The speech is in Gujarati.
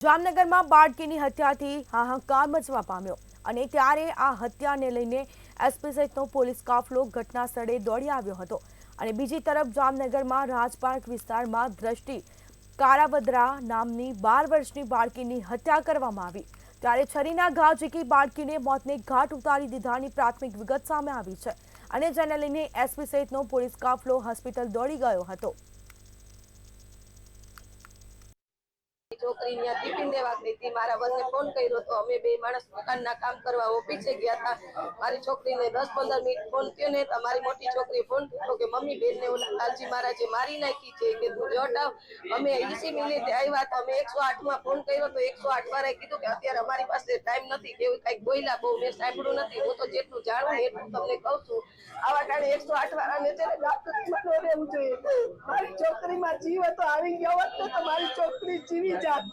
જામનગરમાં બાળકીની હત્યાથી હાહાકાર મચવા પામ્યો અને ત્યારે આ હત્યાને લઈને એસપી સહિતનો પોલીસ કાફલો ઘટના સ્થળે દોડી આવ્યો હતો અને બીજી તરફ જામનગરમાં રાજપાર્ક વિસ્તારમાં દ્રષ્ટિ કારાવદરા નામની 12 વર્ષની બાળકીની હત્યા કરવામાં આવી ત્યારે છરીના ઘા ઝીકી બાળકીને મોતને ઘાટ ઉતારી દીધાની પ્રાથમિક વિગત સામે આવી છે અને જેને લઈને એસપી સહિતનો પોલીસ કાફલો હોસ્પિટલ દોડી ગયો હતો। छोकरी टिफिन देवा गई थी। मारा बस फोन कर्यो तो अमे बे माणस दुकान ना काम करवा ऑफिसे गया था। मारी छोकरी ने 10-15 मिनिट फोन कियो ने तो मारी मोटी छोकरी फोन कियो कि मम्मी बेन ने ओला लालजी महाराजे मारी नाखी छे के तू जो हटाव। अमे 20 मिनिटे आव्या तो अमे 108 માં फोन કર્યો तो 108 વાળાએ કીધું કે અત્યારે અમારી પાસે ટાઈમ નથી કે કંઈક બોલ્યા બહુ મેં સાંભળ્યું નથી। હું તો જેટલું જાણું એટલું તમને કહું છું। આવા કારણે 108 વાળાને છે ને ડોક્ટરમાં રહેવું જોઈએ। મારી છોકરીમાં જીવ હતો આવી ગયો હોત તો મારી છોકરી જીવી જાત।